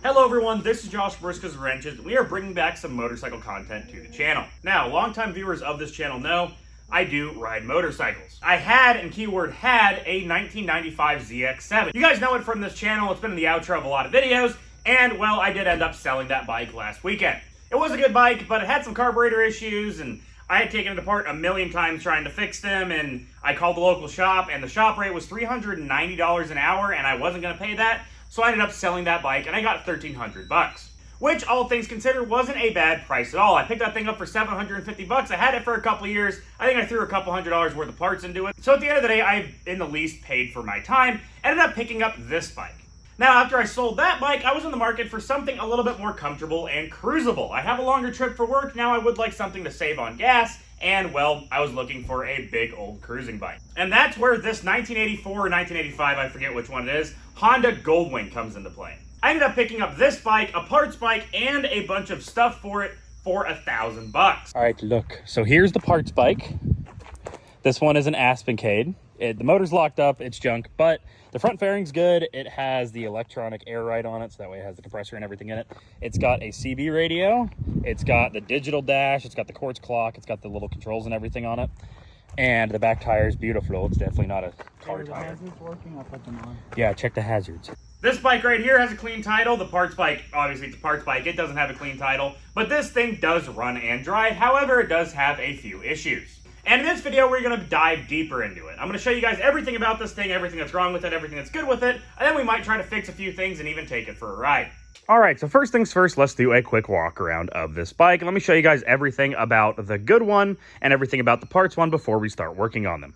Hello everyone, this is Josh Briscoe's Wrenches, and we are bringing back some motorcycle content to the channel. Now, longtime viewers of this channel know I do ride motorcycles. I had, and keyword had, a 1995 ZX7. You guys know it from this channel, it's been in the outro of a lot of videos, and well, I did end up selling that bike last weekend. It was a good bike, but it had some carburetor issues, and I had taken it apart a million times trying to fix them, and I called the local shop, and the shop rate was $390 an hour, and I wasn't gonna pay that. So I ended up selling that bike, and I got $1,300, which, all things considered, wasn't a bad price at all. I picked that thing up for $750. I had it for a couple years. I think I threw a couple $100 worth of parts into it. So at the end of the day, I, in the least, paid for my time. Ended up picking up this bike. Now, after I sold that bike, I was in the market for something a little bit more comfortable and cruisable. I have a longer trip for work. Now I would like something to save on gas. And, well, I was looking for a big old cruising bike. And that's where this 1984 or 1985, I forget which one it is, Honda Goldwing comes into play. I ended up picking up this bike, a parts bike, and a bunch of stuff for it for $1,000. All right, look. So here's the parts bike. This one is an Aspencade. The motor's locked up, it's junk, but the front fairing's good. It has the electronic air ride on it, so that way it has the compressor and everything in it. It's got a CB radio, it's got the digital dash, it's got the quartz clock, it's got the little controls and everything on it. And the back tire is beautiful. It's definitely not a car tire. Hazards working? I'll put them on. Yeah, check the hazards. This bike right here has a clean title. The parts bike, obviously it's a parts bike, it doesn't have a clean title, but this thing does run and drive. However, it does have a few issues. And in this video, we're going to dive deeper into it. I'm going to show you guys everything about this thing, everything that's wrong with it, everything that's good with it, and then we might try to fix a few things and even take it for a ride. All right, so first things first, let's do a quick walk around of this bike. And let me show you guys everything about the good one and everything about the parts one before we start working on them.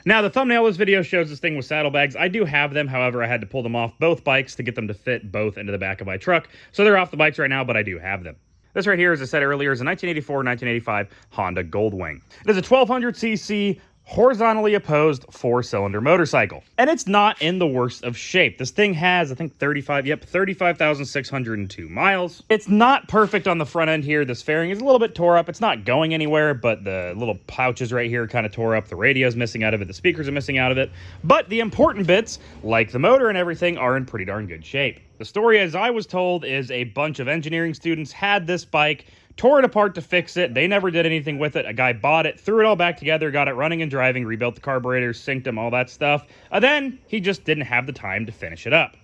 Now, the thumbnail of this video shows this thing with saddlebags. I do have them, however, I had to pull them off both bikes to get them to fit both into the back of my truck. So they're off the bikes right now, but I do have them. This right here, as I said earlier, is a 1984-1985 Honda Goldwing. It is a 1200cc horizontally opposed 4-cylinder motorcycle. And it's not in the worst of shape. This thing has, I think, 35,602 miles. It's not perfect on the front end here. This fairing is a little bit tore up. It's not going anywhere, but the little pouches right here kind of tore up. The radio's missing out of it. The speakers are missing out of it. But the important bits, like the motor and everything, are in pretty darn good shape. The story, as I was told, is a bunch of engineering students had this bike, tore it apart to fix it. They never did anything with it. A guy bought it, threw it all back together, got it running and driving, rebuilt the carburetors, synced them, all that stuff. And then he just didn't have the time to finish it up.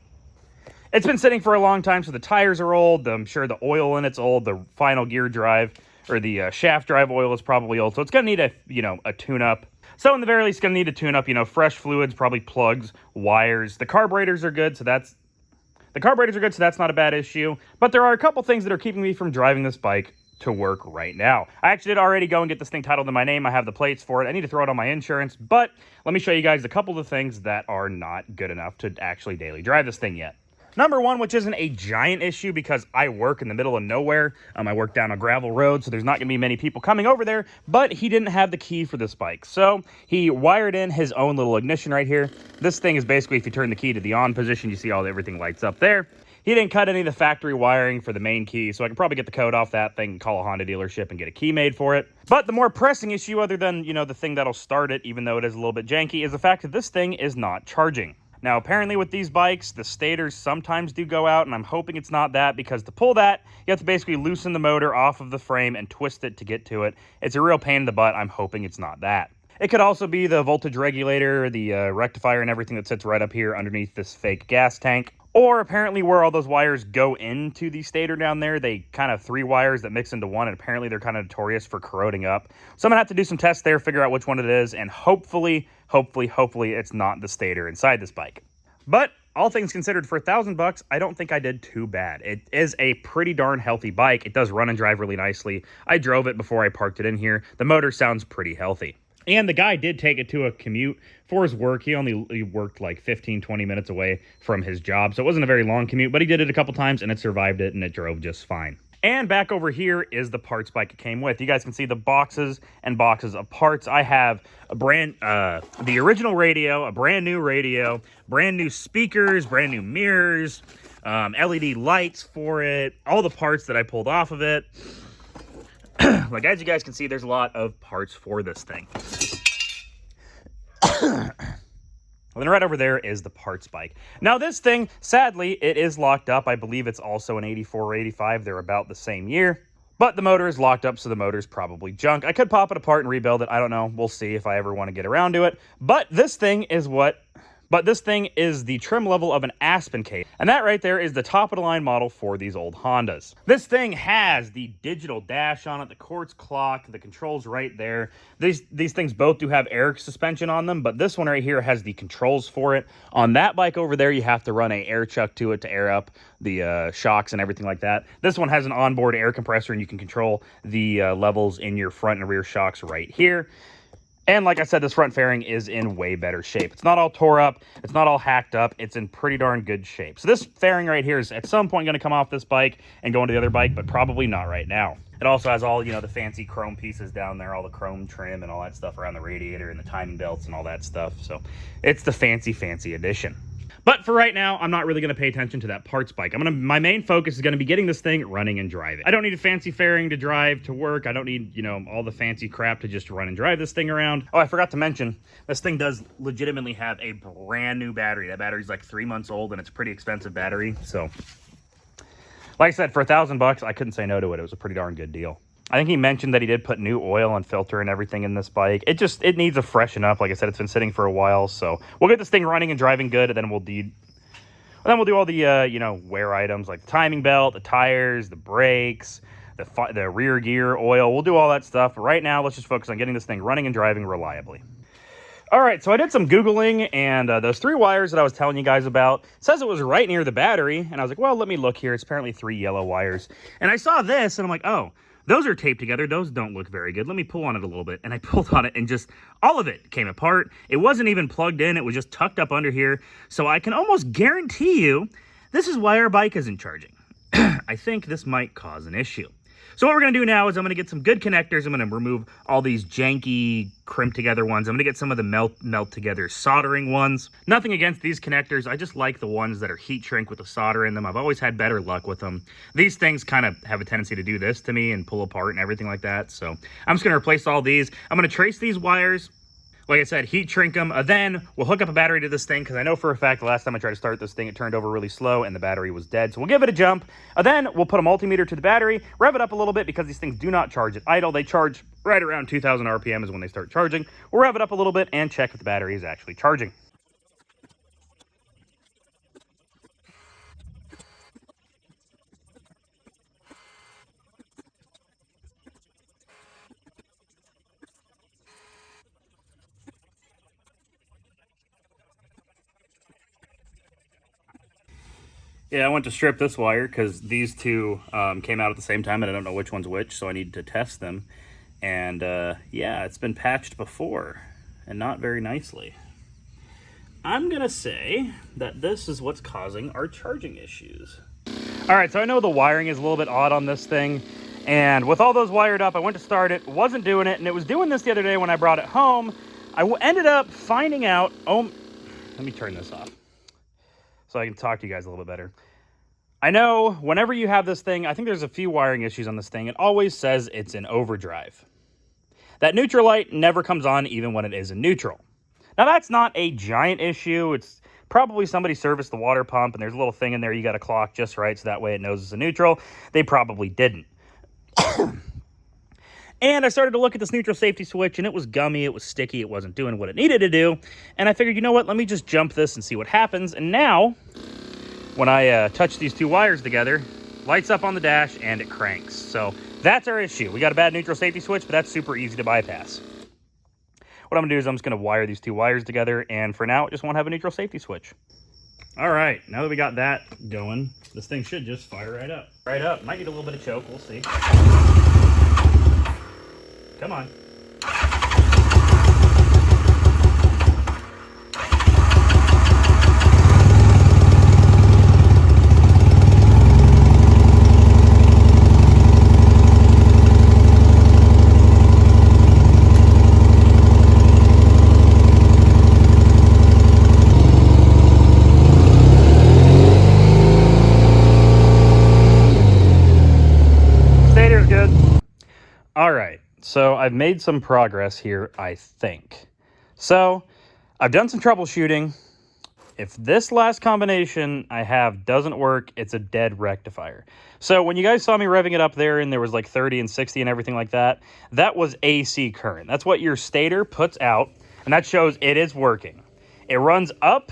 It's been sitting for a long time, so the tires are old. I'm sure the oil in it's old. The final gear drive, or the shaft drive oil is probably old. So it's going to need a tune-up. So in the very least, it's going to need a tune-up, fresh fluids, probably plugs, wires. The carburetors are good, so that's not a bad issue. But there are a couple things that are keeping me from driving this bike to work right now. I actually did already go and get this thing titled in my name. I have the plates for it. I need to throw it on my insurance, but let me show you guys a couple of things that are not good enough to actually daily drive this thing yet. Number one, which isn't a giant issue because I work in the middle of nowhere. I work down a gravel road, so there's not going to be many people coming over there, but he didn't have the key for this bike. So he wired in his own little ignition right here. This thing is basically, if you turn the key to the on position, you see everything lights up there. He didn't cut any of the factory wiring for the main key, so I can probably get the code off that thing and call a Honda dealership and get a key made for it. But the more pressing issue, other than, the thing that'll start it, even though it is a little bit janky, is the fact that this thing is not charging. Now, apparently with these bikes, the stators sometimes do go out, and I'm hoping it's not that, because to pull that, you have to basically loosen the motor off of the frame and twist it to get to it. It's a real pain in the butt. I'm hoping it's not that. It could also be the voltage regulator, the rectifier, and everything that sits right up here underneath this fake gas tank. Or apparently where all those wires go into the stator down there, they kind of 3 wires that mix into one, and apparently they're kind of notorious for corroding up. So I'm going to have to do some tests there, figure out which one it is, and hopefully it's not the stator inside this bike. But all things considered, for $1,000, I don't think I did too bad. It is a pretty darn healthy bike. It does run and drive really nicely. I drove it before I parked it in here. The motor sounds pretty healthy. And the guy did take it to a commute for his work. He worked like 15-20 minutes away from his job, so it wasn't a very long commute, but he did it a couple times, and it survived it, and it drove just fine. And back over here is the parts bike it came with. You guys can see the boxes and boxes of parts. I have the original radio, a brand new radio, brand new speakers, brand new mirrors, LED lights for it, all the parts that I pulled off of it. Like, as you guys can see, there's a lot of parts for this thing. And then right over there is the parts bike. Now this thing, sadly, it is locked up. I believe it's also an 84 or 85. They're about the same year. But the motor is locked up, so the motor's probably junk. I could pop it apart and rebuild it. I don't know. We'll see if I ever want to get around to it. But this thing is the trim level of an Aspen case. And that right there is the top of the line model for these old Hondas. This thing has the digital dash on it, the quartz clock, the controls right there. These things both do have air suspension on them, but this one right here has the controls for it. On that bike over there, you have to run a air chuck to it to air up the shocks and everything like that. This one has an onboard air compressor, and you can control the levels in your front and rear shocks right here. And like I said, this front fairing is in way better shape. It's not all tore up. It's not all hacked up. It's in pretty darn good shape. So this fairing right here is at some point going to come off this bike and go into the other bike, but probably not right now. It also has all, the fancy chrome pieces down there, all the chrome trim and all that stuff around the radiator and the timing belts and all that stuff. So it's the fancy edition. But for right now, I'm not really going to pay attention to that parts bike. My main focus is going to be getting this thing running and driving. I don't need a fancy fairing to drive to work. I don't need, all the fancy crap to just run and drive this thing around. Oh, I forgot to mention, this thing does legitimately have a brand new battery. That battery's like 3 months old, and it's a pretty expensive battery. So, like I said, for $1,000, I couldn't say no to it. It was a pretty darn good deal. I think he mentioned that he did put new oil and filter and everything in this bike. It needs a freshen up. Like I said, it's been sitting for a while, so we'll get this thing running and driving good, and then we'll do all the wear items like the timing belt, the tires, the brakes, the rear gear, oil. We'll do all that stuff. But right now, let's just focus on getting this thing running and driving reliably. All right, so I did some Googling, and those 3 wires that I was telling you guys about, says it was right near the battery, and I was like, well, let me look here. It's apparently 3 yellow wires. And I saw this, and I'm like, oh, those are taped together. Those don't look very good. Let me pull on it a little bit. And I pulled on it, and just all of it came apart. It wasn't even plugged in. It was just tucked up under here. So I can almost guarantee you this is why our bike isn't charging. I think this might cause an issue. So what we're going to do now is I'm going to get some good connectors. I'm going to remove all these janky crimp together ones. I'm going to get some of the melt together soldering ones. Nothing against these connectors. I just like the ones that are heat shrink with the solder in them. I've always had better luck with them. These things kind of have a tendency to do this to me and pull apart and everything like that. So I'm just going to replace all these. I'm going to trace these wires. Like I said, heat shrink them. Then we'll hook up a battery to this thing, because I know for a fact the last time I tried to start this thing, it turned over really slow and the battery was dead. So we'll give it a jump. Then we'll put a multimeter to the battery, rev it up a little bit, because these things do not charge at idle. They charge right around 2,000 RPM is when they start charging. We'll rev it up a little bit and check if the battery is actually charging. Yeah, I went to strip this wire because these two came out at the same time, and I don't know which one's which, so I need to test them. And yeah, it's been patched before, and not very nicely. I'm gonna say that this is what's causing our charging issues. All right, so I know the wiring is a little bit odd on this thing, and with all those wired up, I went to start it, wasn't doing it, and it was doing this the other day when I brought it home. I ended up finding out, let me turn this off so I can talk to you guys a little bit better. I know whenever you have this thing, I think there's a few wiring issues on this thing. It always says it's in overdrive. That neutral light never comes on even when it is in neutral. Now that's not a giant issue. It's probably somebody serviced the water pump, and there's a little thing in there you got to clock just right so that way it knows it's a neutral. They probably didn't. And I started to look at this neutral safety switch, and it was gummy, it was sticky, it wasn't doing what it needed to do. And I figured, you know what, let me just jump this and see what happens. And now, when I touch these 2 wires together, lights up on the dash and it cranks. So that's our issue. We got a bad neutral safety switch, but that's super easy to bypass. What I'm gonna do is I'm just gonna wire these 2 wires together, and for now, it just won't have a neutral safety switch. All right, now that we got that going, this thing should just fire right up. Right up, might need a little bit of choke, we'll see. Come on. Stator's good. All right. So I've made some progress here, I think. So I've done some troubleshooting. If this last combination I have doesn't work, it's a dead rectifier. So when you guys saw me revving it up there and there was like 30 and 60 and everything like that, that was AC current. That's what your stator puts out, and that shows it is working. It runs up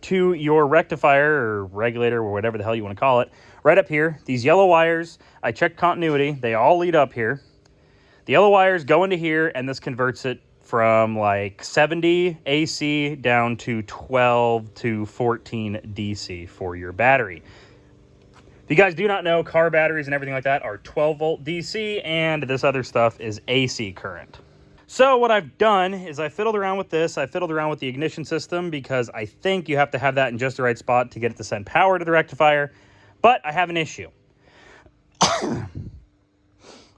to your rectifier or regulator or whatever the hell you want to call it, right up here. These yellow wires, I checked continuity, they all lead up here. The yellow wires go into here, and this converts it from like 70 AC down to 12 to 14 DC for your battery. If you guys do not know, car batteries and everything like that are 12 volt DC, and this other stuff is AC current. So what I've done is I fiddled around with this. I fiddled around with the ignition system because I think you have to have that in just the right spot to get it to send power to the rectifier. But I have an issue.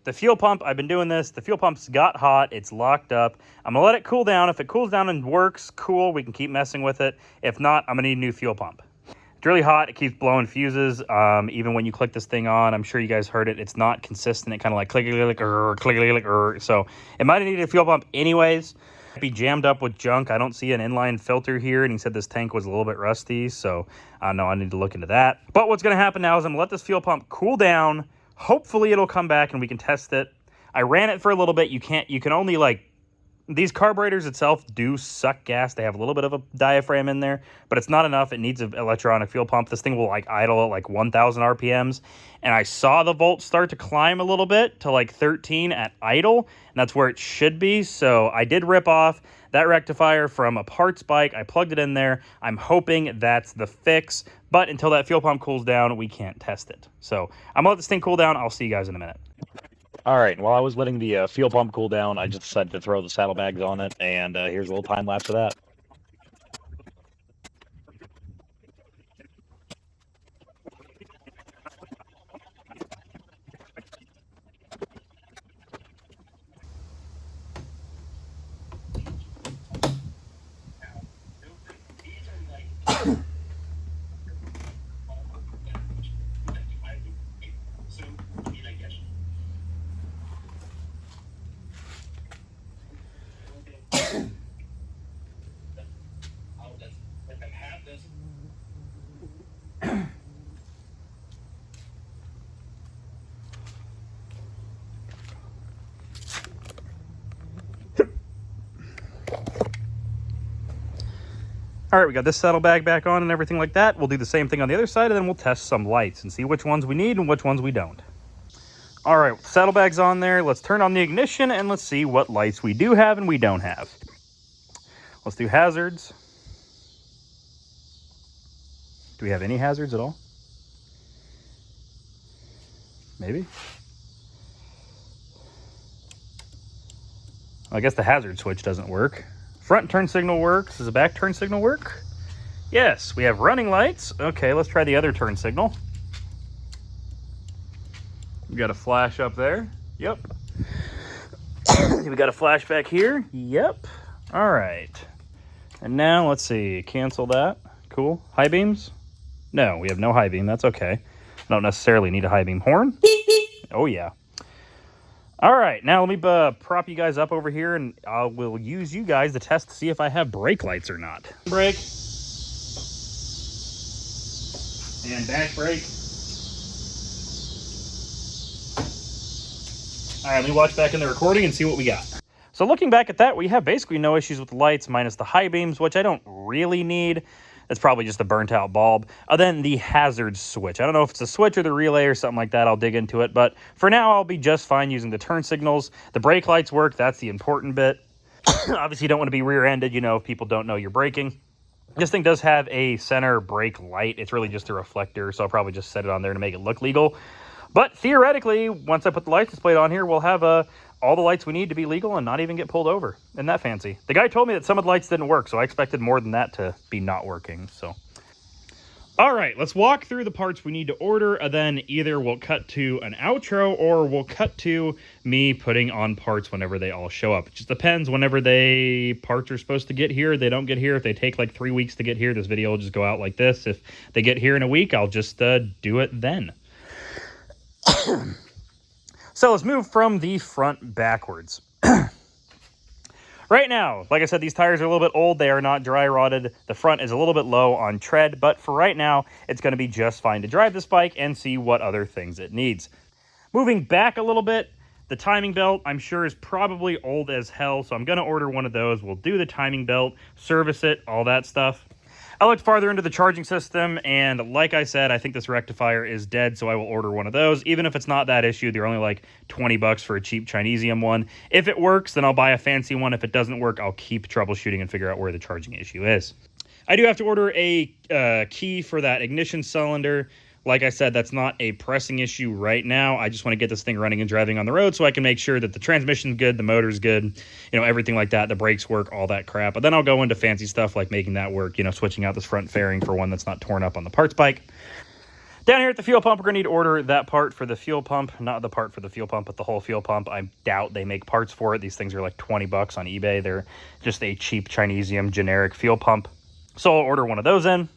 The fuel pump, I've been doing this. The fuel pump's got hot. It's locked up. I'm going to let it cool down. If it cools down and works, cool. We can keep messing with it. If not, I'm going to need a new fuel pump. It's really hot. It keeps blowing fuses. Even when you click this thing on, I'm sure you guys heard it. It's not consistent. It kind of like click. So it might have needed a fuel pump anyways. It'd be jammed up with junk. I don't see an inline filter here, and he said this tank was a little bit rusty. So I know I need to look into that. But what's going to happen now is I'm going to let this fuel pump cool down. Hopefully it'll come back and we can test it. I ran it for a little bit. You can only like, these carburetors itself do suck gas. They have a little bit of a diaphragm in there, but it's not enough. It needs an electronic fuel pump. This thing will like idle at like 1,000 RPMs. And I saw the volts start to climb a little bit to like 13 at idle. And that's where it should be. So I did rip off that rectifier from a parts bike. I plugged it in there. I'm hoping that's the fix. But until that fuel pump cools down, we can't test it. So I'm going to let this thing cool down. I'll see you guys in a minute. All right, while I was letting the fuel pump cool down, I just decided to throw the saddlebags on it, and here's a little time lapse of that. All right, we got this saddlebag back on and everything like that. We'll do the same thing on the other side, and then we'll test some lights and see which ones we need and which ones we don't. All right, saddlebag's on there. Let's turn on the ignition, and let's see what lights we do have and we don't have. Let's do hazards. Do we have any hazards at all? Maybe. Well, I guess the hazard switch doesn't work. Front turn signal works. Does the back turn signal work? Yes, we have running lights. Okay, let's try the other turn signal. We got a flash up there. Yep. We got a flash back here. Yep. All right. And now let's see. Cancel that. Cool. High beams? No, we have no high beam. That's okay. I don't necessarily need a high beam horn. Oh, yeah. All right, now let me prop you guys up over here, and I will use you guys to test to see if I have brake lights or not. Brake. And back brake. All right, let me watch back in the recording and see what we got. So looking back at that, we have basically no issues with the lights minus the high beams, which I don't really need. It's probably just a burnt out bulb. Then the hazard switch. I don't know if it's a switch or the relay or something like that. I'll dig into it. But for now, I'll be just fine using the turn signals. The brake lights work. That's the important bit. Obviously, you don't want to be rear-ended, if people don't know you're braking. This thing does have a center brake light. It's really just a reflector, so I'll probably just set it on there to make it look legal. But theoretically, once I put the license display on here, we'll have all the lights we need to be legal and not even get pulled over. Isn't that fancy? The guy told me that some of the lights didn't work, so I expected more than that to be not working. So, all right, let's walk through the parts we need to order, and then either we'll cut to an outro or we'll cut to me putting on parts whenever they all show up. It just depends whenever parts are supposed to get here. They don't get here. If they take like 3 weeks to get here, this video will just go out like this. If they get here in a week, I'll just do it then. So let's move from the front backwards. Right now, like I said, these tires are a little bit old. They are not dry rotted. The front is a little bit low on tread, but for right now, it's going to be just fine to drive this bike and see what other things it needs. Moving back a little bit, the timing belt, I'm sure, is probably old as hell, so I'm going to order one of those. We'll do the timing belt, service it, all that stuff. I looked farther into the charging system, and like I said, I think this rectifier is dead, so I will order one of those. Even if it's not that issue, they're only like 20 bucks for a cheap Chinesium one. If it works, then I'll buy a fancy one. If it doesn't work, I'll keep troubleshooting and figure out where the charging issue is. I do have to order a key for that ignition cylinder. Like I said, that's not a pressing issue right now. I just want to get this thing running and driving on the road so I can make sure that the transmission's good, the motor's good, you know, everything like that, the brakes work, all that crap. But then I'll go into fancy stuff like making that work, you know, switching out this front fairing for one that's not torn up on the parts bike. Down here at the fuel pump, we're going to need to order that part for the fuel pump. Not the part for the fuel pump, but the whole fuel pump. I doubt they make parts for it. These things are like 20 bucks on eBay. They're just a cheap Chinesium generic fuel pump. So I'll order one of those in.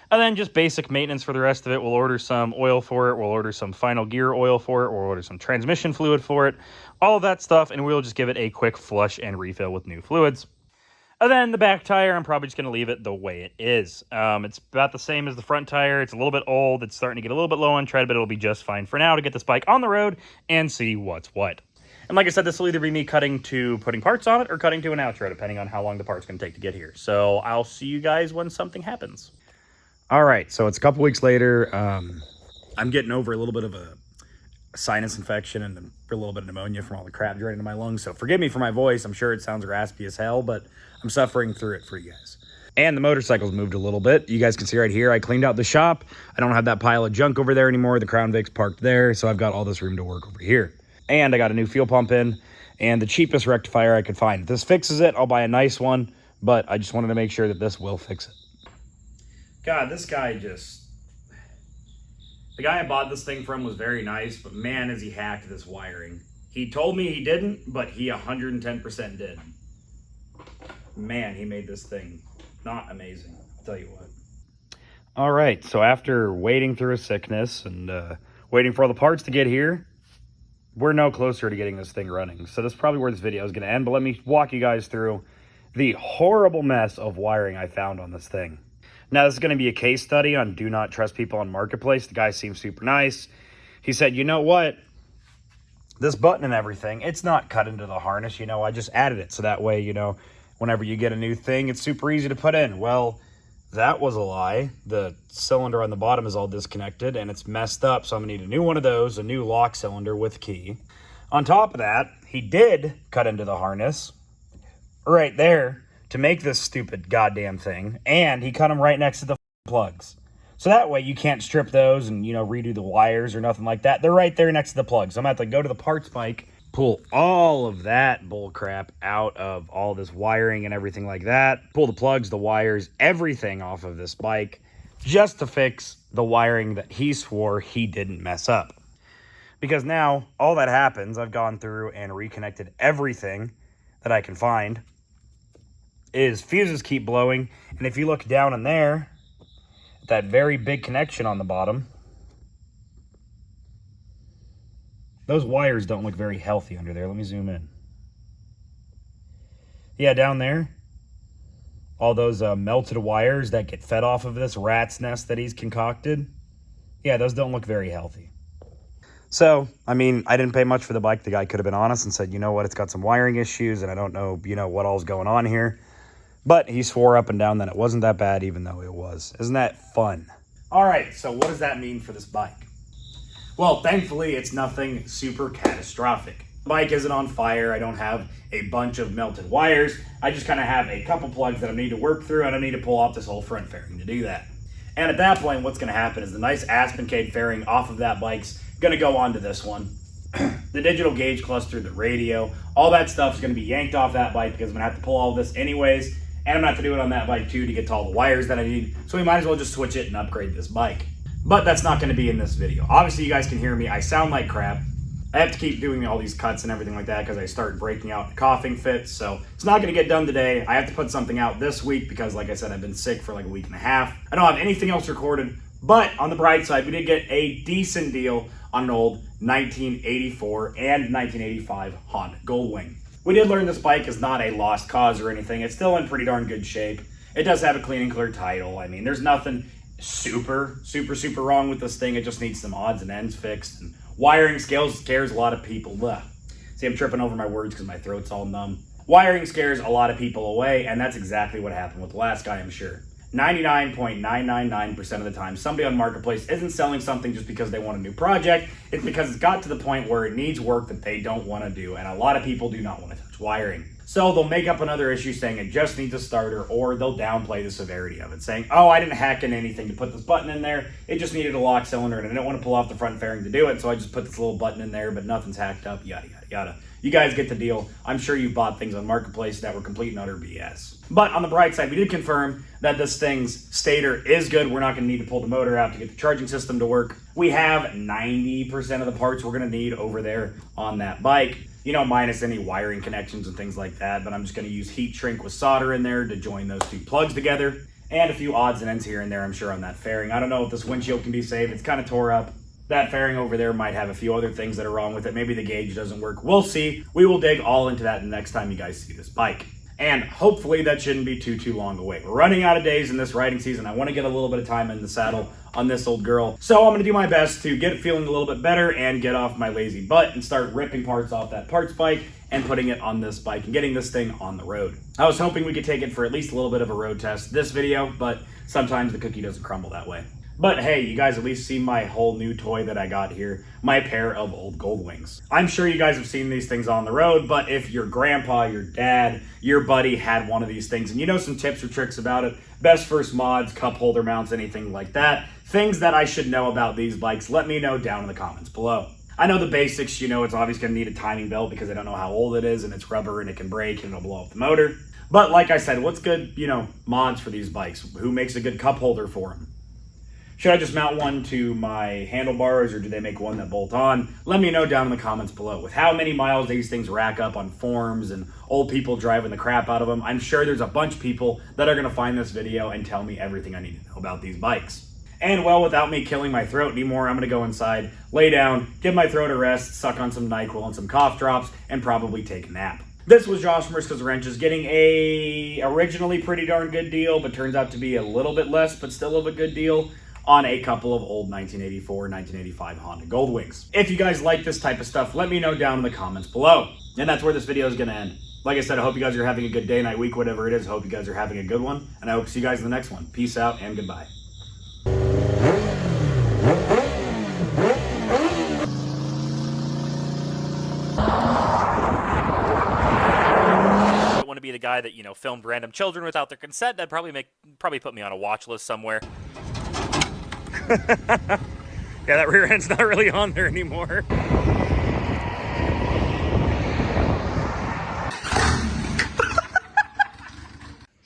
And then just basic maintenance for the rest of it. We'll order some oil for it. We'll order some final gear oil for it. We'll order some transmission fluid for it. All of that stuff, and we'll just give it a quick flush and refill with new fluids. And then the back tire, I'm probably just going to leave it the way it is. It's about the same as the front tire. It's a little bit old. It's starting to get a little bit low on tread, but it'll be just fine for now to get this bike on the road and see what's what. And like I said, this will either be me cutting to putting parts on it or cutting to an outro, depending on how long the part's going to take to get here. So I'll see you guys when something happens. All right, so it's a couple weeks later. I'm getting over a little bit of a sinus infection and a little bit of pneumonia from all the crap draining into my lungs. So forgive me for my voice. I'm sure it sounds raspy as hell, but I'm suffering through it for you guys. And the motorcycle's moved a little bit. You guys can see right here, I cleaned out the shop. I don't have that pile of junk over there anymore. The Crown Vic's parked there, so I've got all this room to work over here. And I got a new fuel pump in and the cheapest rectifier I could find. If this fixes it, I'll buy a nice one, but I just wanted to make sure that this will fix it. God, this guy just... The guy I bought this thing from was very nice, but man, has he hacked this wiring. He told me he didn't, but he 110% did. Man, he made this thing not amazing, I'll tell you what. All right, so after waiting through a sickness and waiting for all the parts to get here, we're no closer to getting this thing running. So that's probably where this video is going to end, but let me walk you guys through the horrible mess of wiring I found on this thing. Now, this is going to be a case study on do not trust people on Marketplace. The guy seems super nice. He said, you know what? This button and everything, it's not cut into the harness. You know, I just added it. So that way, you know, whenever you get a new thing, it's super easy to put in. Well, that was a lie. The cylinder on the bottom is all disconnected and it's messed up. So I'm going to need a new one of those, a new lock cylinder with key. On top of that, he did cut into the harness right there to make this stupid goddamn thing, and he cut them right next to the plugs. So that way you can't strip those and, you know, redo the wires or nothing like that. They're right there next to the plugs. I'm going to have to go to the parts bike, pull all of that bull crap out of all this wiring and everything like that, pull the plugs, the wires, everything off of this bike just to fix the wiring that he swore he didn't mess up. Because now all that happens, I've gone through and reconnected everything that I can find, is fuses keep blowing. And if you look down in there, that very big connection on the bottom, those wires don't look very healthy under there. Let me zoom in. Yeah, down there, all those melted wires that get fed off of this rat's nest that he's concocted, yeah, those don't look very healthy. So, I mean, I didn't pay much for the bike. The guy could have been honest and said, you know what, it's got some wiring issues and I don't know, you know, what all's going on here. But he swore up and down that it wasn't that bad, even though it was. Isn't that fun? All right, so what does that mean for this bike? Well, thankfully, it's nothing super catastrophic. The bike isn't on fire. I don't have a bunch of melted wires. I just kind of have a couple plugs that I need to work through, and I need to pull off this whole front fairing to do that. And at that point, what's going to happen is the nice Aspencade fairing off of that bike's going to go onto this one. The digital gauge cluster, the radio, all that stuff is going to be yanked off that bike because I'm going to have to pull all this anyways. And I'm going to have to do it on that bike too to get to all the wires that I need. So we might as well just switch it and upgrade this bike. But that's not going to be in this video. Obviously, you guys can hear me. I sound like crap. I have to keep doing all these cuts and everything like that because I start breaking out coughing fits. So it's not going to get done today. I have to put something out this week because, like I said, I've been sick for like a week and a half. I don't have anything else recorded. But on the bright side, we did get a decent deal on an old 1984 and 1985 Honda Goldwing. We did learn this bike is not a lost cause or anything. It's still in pretty darn good shape. It does have a clean and clear title. I mean, there's nothing super wrong with this thing. It just needs some odds and ends fixed. And wiring scares a lot of people. Ugh. See, I'm tripping over my words because my throat's all numb. Wiring scares a lot of people away, and that's exactly what happened with the last guy, I'm sure. 99.999% of the time, somebody on Marketplace isn't selling something just because they want a new project. It's because it's got to the point where it needs work that they don't want to do, and a lot of people do not want to touch wiring. So they'll make up another issue saying it just needs a starter, or they'll downplay the severity of it, saying, oh, I didn't hack in anything to put this button in there. It just needed a lock cylinder, and I didn't want to pull off the front fairing to do it, so I just put this little button in there, but nothing's hacked up, yada, yada, yada. You guys get the deal. I'm sure you've bought things on Marketplace that were complete and utter BS. But on the bright side, we did confirm that this thing's stator is good. We're not going to need to pull the motor out to get the charging system to work. We have 90% of the parts we're going to need over there on that bike. You know, minus any wiring connections and things like that. But I'm just going to use heat shrink with solder in there to join those two plugs together. And a few odds and ends here and there, I'm sure, on that fairing. I don't know if this windshield can be saved. It's kind of tore up. That fairing over there might have a few other things that are wrong with it. Maybe the gauge doesn't work. We'll see. We will dig all into that the next time you guys see this bike. And hopefully that shouldn't be too long to wait. We're running out of days in this riding season. I want to get a little bit of time in the saddle on this old girl. So I'm going to do my best to get it feeling a little bit better and get off my lazy butt and start ripping parts off that parts bike and putting it on this bike and getting this thing on the road. I was hoping we could take it for at least a little bit of a road test this video, but sometimes the cookie doesn't crumble that way. But hey, you guys at least see my whole new toy that I got here, my pair of old Goldwings. I'm sure you guys have seen these things on the road, but if your grandpa, your dad, your buddy had one of these things and you know some tips or tricks about it, best first mods, cup holder mounts, anything like that, things that I should know about these bikes, let me know down in the comments below. I know the basics, you know, it's obviously going to need a timing belt because I don't know how old it is and it's rubber and it can break and it'll blow up the motor. But like I said, what's good, you know, mods for these bikes? Who makes a good cup holder for them? Should I just mount one to my handlebars or do they make one that bolt on? Let me know down in the comments below. With how many miles these things rack up on forums and old people driving the crap out of them, I'm sure there's a bunch of people that are going to find this video and tell me everything I need to know about these bikes. And well, without me killing my throat anymore, I'm going to go inside, lay down, give my throat a rest, suck on some NyQuil and some cough drops, and probably take a nap. This was Josh from Riska's Wrenches getting a originally pretty darn good deal, but turns out to be a little bit less, but still of a good deal, on a couple of old 1984, 1985 Honda Goldwings. If you guys like this type of stuff, let me know down in the comments below. And that's where this video is going to end. Like I said, I hope you guys are having a good day, night, week, whatever it is. I hope you guys are having a good one. And I hope to see you guys in the next one. Peace out and goodbye. I don't want to be the guy that, you know, filmed random children without their consent. That'd probably put me on a watch list somewhere. Yeah, that rear end's not really on there anymore.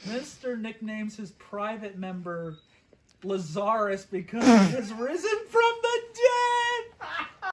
Mr. nicknames his private member Lazarus because he has risen from the dead.